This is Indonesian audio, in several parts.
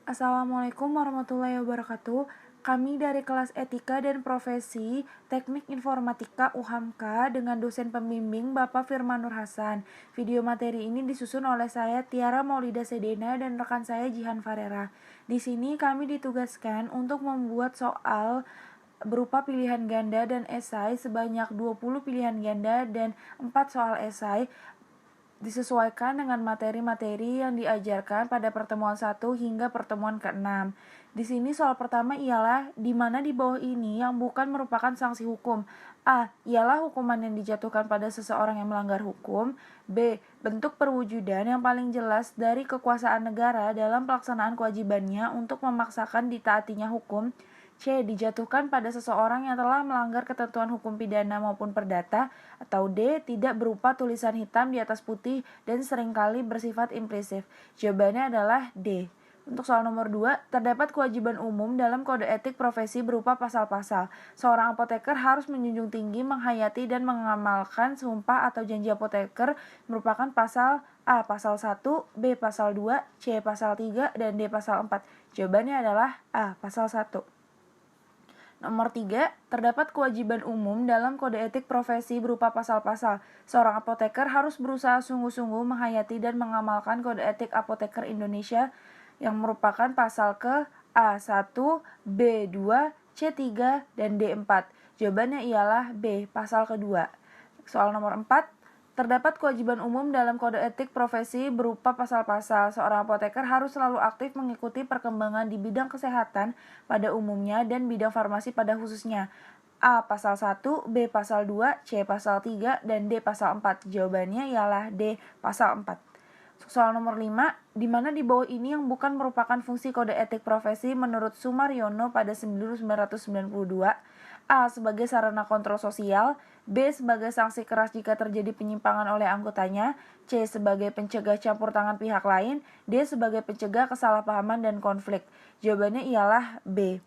Assalamualaikum warahmatullahi wabarakatuh. Kami dari kelas Etika dan Profesi Teknik Informatika UHAMKA dengan dosen pembimbing Bapak Firman Nur Hasan. Video materi ini disusun oleh saya Tiara Maulida Sedena dan rekan saya Jihan Farera. Di sini kami ditugaskan untuk membuat soal berupa pilihan ganda dan esai sebanyak 20 pilihan ganda dan 4 soal esai disesuaikan dengan materi-materi yang diajarkan pada pertemuan 1 hingga pertemuan ke-6. Di sini soal pertama ialah di mana di bawah ini yang bukan merupakan sanksi hukum. A. Ialah hukuman yang dijatuhkan pada seseorang yang melanggar hukum. B. Bentuk perwujudan yang paling jelas dari kekuasaan negara dalam pelaksanaan kewajibannya untuk memaksakan ditaatinya hukum. C. Dijatuhkan pada seseorang yang telah melanggar ketentuan hukum pidana maupun perdata. Atau D. Tidak berupa tulisan hitam di atas putih dan seringkali bersifat implisif. Jawabannya adalah D. Untuk soal nomor 2, terdapat kewajiban umum dalam kode etik profesi berupa pasal-pasal. Seorang apoteker harus menjunjung tinggi, menghayati, dan mengamalkan sumpah atau janji apoteker merupakan pasal A. Pasal 1, B. Pasal 2, C. Pasal 3, dan D. Pasal 4. Jawabannya adalah A. Pasal 1. Nomor 3, terdapat kewajiban umum dalam kode etik profesi berupa pasal-pasal. Seorang apoteker harus berusaha sungguh-sungguh menghayati dan mengamalkan kode etik apoteker Indonesia yang merupakan pasal ke A1, B2, C3, dan D4. Jawabannya ialah B, pasal kedua. Soal nomor 4, terdapat kewajiban umum dalam kode etik profesi berupa pasal-pasal. Seorang apoteker harus selalu aktif mengikuti perkembangan di bidang kesehatan pada umumnya dan bidang farmasi pada khususnya. A. Pasal 1, B. Pasal 2, C. Pasal 3, dan D. Pasal 4. Jawabannya ialah D. Pasal 4. Soal nomor 5, di mana di bawah ini yang bukan merupakan fungsi kode etik profesi menurut Sumaryono pada 1992. A. Sebagai sarana kontrol sosial. B. Sebagai sanksi keras jika terjadi penyimpangan oleh anggotanya. C. Sebagai pencegah campur tangan pihak lain. D. Sebagai pencegah kesalahpahaman dan konflik. Jawabannya ialah B.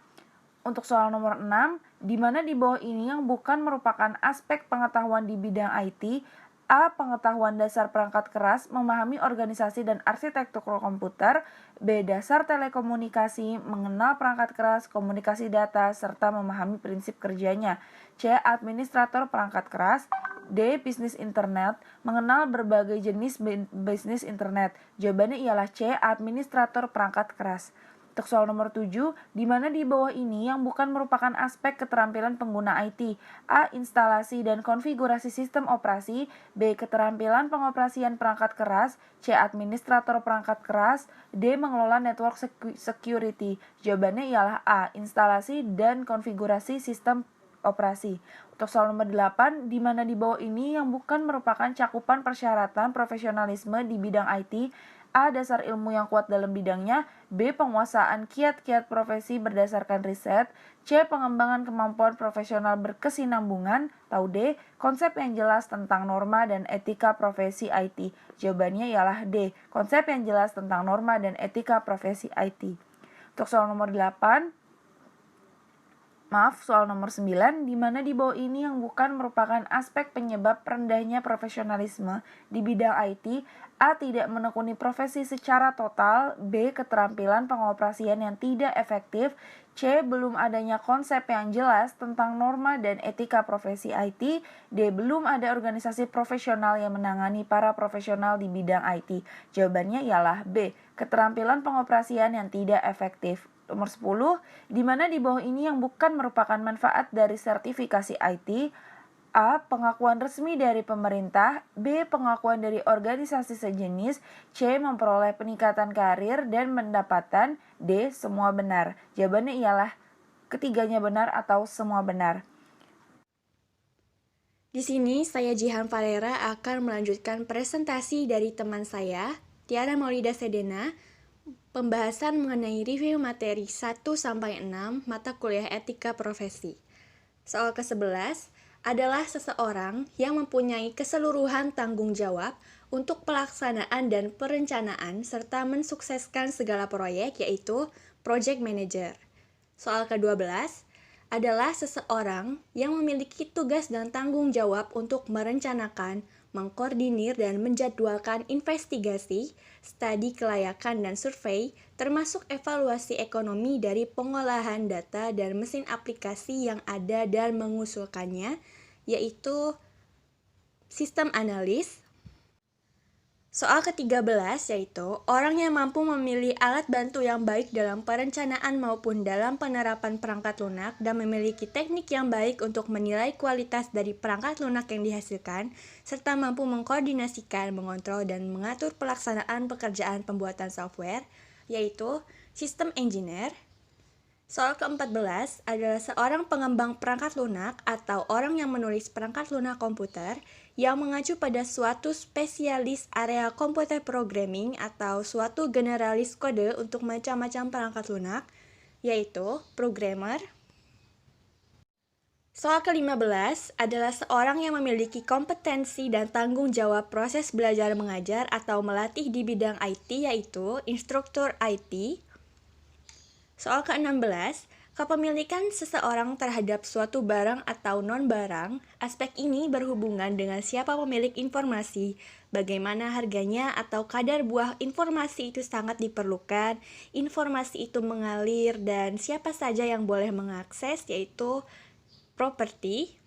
Untuk soal nomor 6, di mana di bawah ini yang bukan merupakan aspek pengetahuan di bidang IT. A. Pengetahuan dasar perangkat keras, memahami organisasi dan arsitektur komputer. B. Dasar telekomunikasi, mengenal perangkat keras, komunikasi data, serta memahami prinsip kerjanya. C. Administrator perangkat keras. D. Bisnis internet, mengenal berbagai jenis bisnis internet. Jawabannya ialah C. Administrator perangkat keras. Untuk soal nomor 7, di mana di bawah ini yang bukan merupakan aspek keterampilan pengguna IT. A. Instalasi dan konfigurasi sistem operasi. B. Keterampilan pengoperasian perangkat keras. C. Administrator perangkat keras. D. Mengelola network security. Jawabannya ialah A. Instalasi dan konfigurasi sistem operasi. Untuk soal nomor 8, di mana di bawah ini yang bukan merupakan cakupan persyaratan profesionalisme di bidang IT. A. Dasar ilmu yang kuat dalam bidangnya. B. Penguasaan kiat-kiat profesi berdasarkan riset. C. Pengembangan kemampuan profesional berkesinambungan. Atau D. Konsep yang jelas tentang norma dan etika profesi IT. Jawabannya ialah D. Konsep yang jelas tentang norma dan etika profesi IT. Untuk soal nomor 8, soal nomor 9, di mana di bawah ini yang bukan merupakan aspek penyebab rendahnya profesionalisme di bidang IT. A. Tidak menekuni profesi secara total. B. Keterampilan pengoperasian yang tidak efektif. C. Belum adanya konsep yang jelas tentang norma dan etika profesi IT. D. Belum ada organisasi profesional yang menangani para profesional di bidang IT. Jawabannya ialah B. Keterampilan pengoperasian yang tidak efektif. Nomor 10, di mana di bawah ini yang bukan merupakan manfaat dari sertifikasi IT. A. Pengakuan resmi dari pemerintah. B. Pengakuan dari organisasi sejenis. C. Memperoleh peningkatan karir dan pendapatan. D. Semua benar. Jawabannya ialah ketiganya benar atau semua benar. Di sini saya Jihan Farera akan melanjutkan presentasi dari teman saya, Tiara Maulida Sedena, pembahasan mengenai review materi 1-6 mata kuliah etika profesi. Soal ke-11 adalah seseorang yang mempunyai keseluruhan tanggung jawab untuk pelaksanaan dan perencanaan serta mensukseskan segala proyek, yaitu project manager. Soal ke-12 adalah seseorang yang memiliki tugas dan tanggung jawab untuk merencanakan, mengkoordinir dan menjadwalkan investigasi, studi kelayakan dan survei, termasuk evaluasi ekonomi dari pengolahan data dan mesin aplikasi yang ada dan mengusulkannya, yaitu sistem analis. Soal ke-13 yaitu orang yang mampu memilih alat bantu yang baik dalam perencanaan maupun dalam penerapan perangkat lunak dan memiliki teknik yang baik untuk menilai kualitas dari perangkat lunak yang dihasilkan, serta mampu mengkoordinasikan, mengontrol, dan mengatur pelaksanaan pekerjaan pembuatan software, yaitu sistem engineer. Soal ke-14 adalah seorang pengembang perangkat lunak atau orang yang menulis perangkat lunak komputer yang mengacu pada suatu spesialis area komputer programming atau suatu generalis kode untuk macam-macam perangkat lunak, yaitu programmer. Soal ke-15 adalah seorang yang memiliki kompetensi dan tanggung jawab proses belajar mengajar atau melatih di bidang IT, yaitu instruktur IT. Soal ke-16, kepemilikan seseorang terhadap suatu barang atau non-barang. Aspek ini berhubungan dengan siapa pemilik informasi, bagaimana harganya atau kadar buah informasi itu sangat diperlukan, informasi itu mengalir, dan siapa saja yang boleh mengakses, yaitu properti.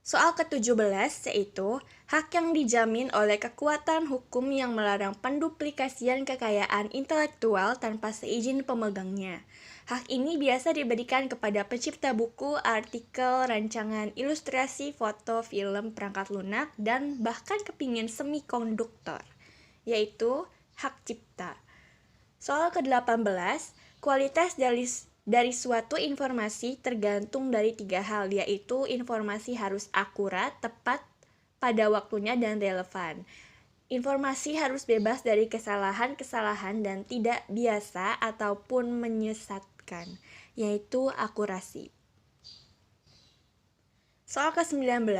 Soal ke-17 yaitu hak yang dijamin oleh kekuatan hukum yang melarang penduplikasian kekayaan intelektual tanpa seizin pemegangnya. Hak ini biasa diberikan kepada pencipta buku, artikel, rancangan, ilustrasi, foto, film, perangkat lunak, dan bahkan kepingin semikonduktor, yaitu hak cipta. Soal ke-18, kualitas dari suatu informasi tergantung dari 3 hal, yaitu informasi harus akurat, tepat, pada waktunya, dan relevan. Informasi harus bebas dari kesalahan-kesalahan dan tidak biasa ataupun menyesatkan, yaitu akurasi. Soal ke-19,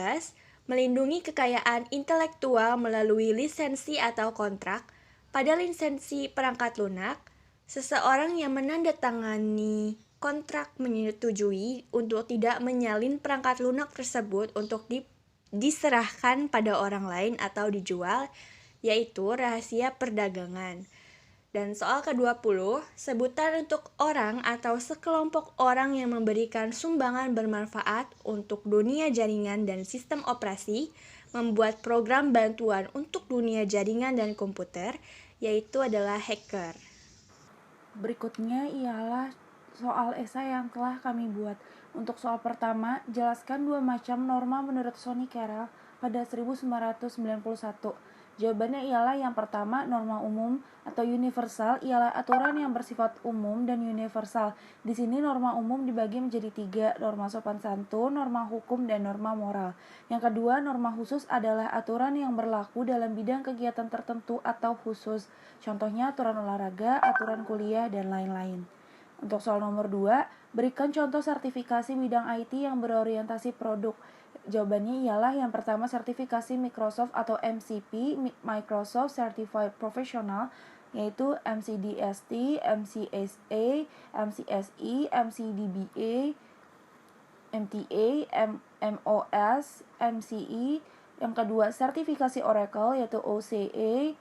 melindungi kekayaan intelektual melalui lisensi atau kontrak. Pada lisensi perangkat lunak, seseorang yang menandatangani kontrak menyetujui untuk tidak menyalin perangkat lunak tersebut untuk diserahkan pada orang lain atau dijual, yaitu rahasia perdagangan. Dan soal ke-20, sebutan untuk orang atau sekelompok orang yang memberikan sumbangan bermanfaat untuk dunia jaringan dan sistem operasi, membuat program bantuan untuk dunia jaringan dan komputer, yaitu adalah hacker. Berikutnya ialah soal esai yang telah kami buat. Untuk soal pertama, jelaskan 2 macam norma menurut Sonny Carrel pada 1991. Jawabannya ialah yang pertama, norma umum atau universal ialah aturan yang bersifat umum dan universal. Di sini norma umum dibagi menjadi 3, norma sopan santun, norma hukum, dan norma moral. Yang kedua, norma khusus adalah aturan yang berlaku dalam bidang kegiatan tertentu atau khusus. Contohnya aturan olahraga, aturan kuliah, dan lain-lain. Untuk soal nomor 2, berikan contoh sertifikasi bidang IT yang berorientasi produk. Jawabannya ialah yang pertama sertifikasi Microsoft atau MCP, Microsoft Certified Professional, yaitu MCDST, MCSA, MCSE, MCDBA, MTA, MOS, MCE. Yang kedua sertifikasi Oracle, yaitu OCA,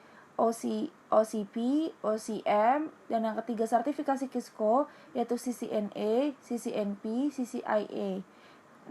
OCP, OCM, dan yang ketiga sertifikasi Cisco, yaitu CCNA, CCNP, CCIA.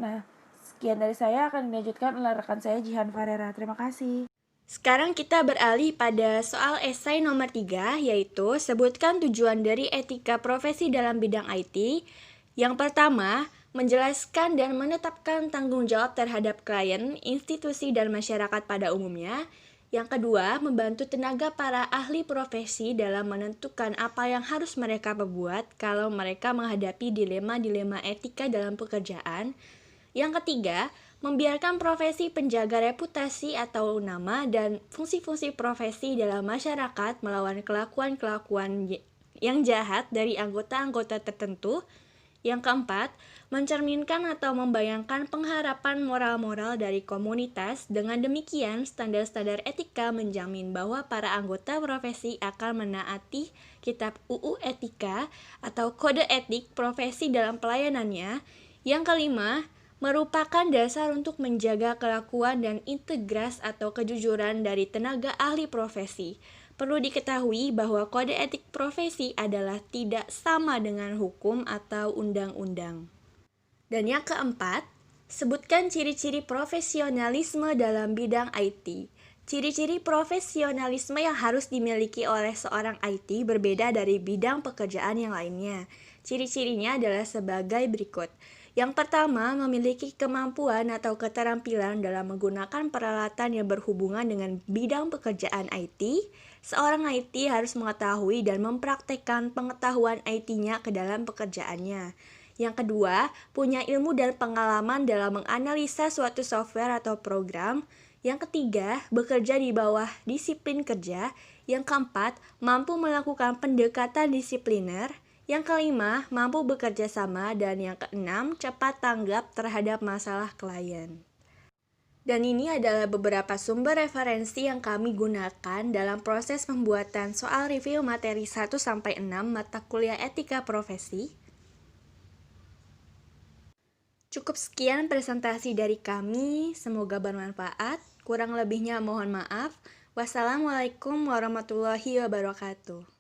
Nah, sekian dari saya, akan dilanjutkan oleh rekan saya Jihan Farera. Terima kasih. Sekarang kita beralih pada soal esai nomor 3, yaitu sebutkan tujuan dari etika profesi dalam bidang IT. Yang pertama, menjelaskan dan menetapkan tanggung jawab terhadap klien, institusi, dan masyarakat pada umumnya. Yang kedua, membantu tenaga para ahli profesi dalam menentukan apa yang harus mereka perbuat kalau mereka menghadapi dilema-dilema etika dalam pekerjaan. Yang ketiga, membiarkan profesi penjaga reputasi atau nama dan fungsi-fungsi profesi dalam masyarakat melawan kelakuan-kelakuan yang jahat dari anggota-anggota tertentu. Yang keempat, mencerminkan atau membayangkan pengharapan moral-moral dari komunitas. Dengan demikian, standar-standar etika menjamin bahwa para anggota profesi akan menaati kitab UU Etika atau kode etik profesi dalam pelayanannya. Yang kelima, merupakan dasar untuk menjaga kelakuan dan integritas atau kejujuran dari tenaga ahli profesi. Perlu diketahui bahwa kode etik profesi adalah tidak sama dengan hukum atau undang-undang. Dan yang keempat, sebutkan ciri-ciri profesionalisme dalam bidang IT. Ciri-ciri profesionalisme yang harus dimiliki oleh seorang IT berbeda dari bidang pekerjaan yang lainnya. Ciri-cirinya adalah sebagai berikut. Yang pertama, memiliki kemampuan atau keterampilan dalam menggunakan peralatan yang berhubungan dengan bidang pekerjaan IT. Seorang IT harus mengetahui dan mempraktekkan pengetahuan IT-nya ke dalam pekerjaannya. Yang kedua, punya ilmu dan pengalaman dalam menganalisa suatu software atau program. Yang ketiga, bekerja di bawah disiplin kerja. Yang keempat, mampu melakukan pendekatan disipliner. Yang kelima, mampu bekerja sama. Dan yang keenam, cepat tanggap terhadap masalah klien. Dan ini adalah beberapa sumber referensi yang kami gunakan dalam proses pembuatan soal review materi 1-6 mata kuliah etika profesi. Cukup sekian presentasi dari kami, semoga bermanfaat. Kurang lebihnya mohon maaf. Wassalamualaikum warahmatullahi wabarakatuh.